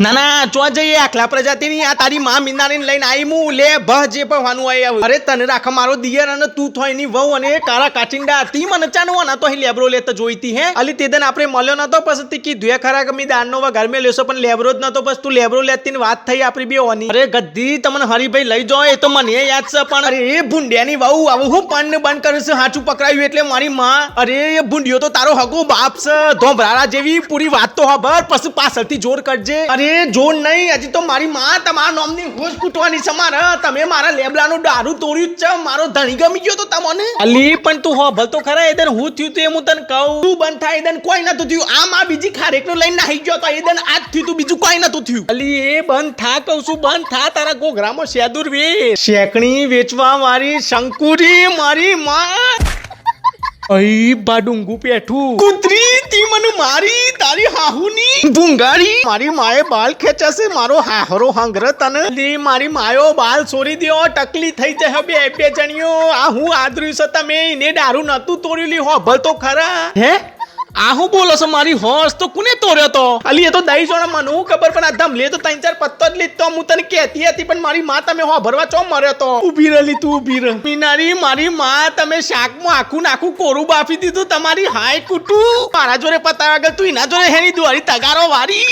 ના ના ચો જઈએ આખલા પ્રજાતિની આ તારી માં મીનારીને લઈને આવી હું લે ભ જે ભવાનું આવી અરે તને રાખા મારો દિયર અને તું થોય ની વહુ અને કાળા કાચિંડા હતી મને ચાનો ના તો અહીં લેબરો લેતો જોઈતી હે અલી તેદન આપણે મળ્યો નતો પછી તી કીધું ખરા કે મી દાનનો ઘર મે લેસો પણ લેબરો જ નતો બસ તું લેબરો લેતી ને વાત થઈ આપણી બે ઓની અરે ગદ્દી તમને હરીભાઈ લઈ જાઓ એ તો મને યાદ છે પણ અરે એ ભૂંડિયાની વહુ આવું હું પણ ને બંધ કરે છે હાચું પકડાયું એટલે મારી માં અરે એ ભૂંડિયો તો તારો હગો બાપ છે ધોંભરાળા જેવી પૂરી વાત તો ખબર પછી પાછળથી જોર કરજે અરે જોર નહીં હજી તો મારી માં તમારા નામની હોશ ફૂટવાની છે મારે તમે મારા લેબલાનું દારૂ તોડ્યું જ છે મારો ધણી ગમી ગયો તો તમને અલી પણ તું હોભલ તો ખરા એદન હું થયું તો એમ હું તને કહું તું બંધ થાય એદન કોઈ નતું થયું આમ આ બીજી ખારેકનો લઈને નાહી ગયો તો એદન આજ થયું તું બીજું કોઈ નતું થયું અલી એ બંધ થા કહું છું બંધ થા તારા ગોઘરામાં શેદુર વે શેકણી વેચવા મારી શંકુરી મારી માં અઈ બાડુંગુ પેઠું કુતરી તી મને મારી તારી હાહુની ભૂંગારી મારી માએ બાલ ખેંચાશે મારો હાહરો હાંગર તને લી મારી માયો બાલ છોડી દ્યો ટકલી થઈ જાય બે જણીઓ આ હું આદર્યું છે તમે એને દારૂ નતું તોડ્યું લી હોભલ તો ખરા હે આ હું બોલો છો મારી હોશ તો કોને તોડ્યો તો અલી એ તો દઈ જોણા મને હું ખબર પણ આ ધમલે તો 3-4 પત્તો જ લીધો હું તને કહેતી હતી પણ મારી માં તમે હો ભરવા ચો મર્યો તો ઊભી રહેલી તું ઊભી રહ મીનારી મારી માં તમે શાકમાં આખું નાખું કોરું બાફી દીધું તમારી હાય કુટુ મારા જોડે પતાવા ગયો તું એના જોડે હેની દુવારી તગારો વારી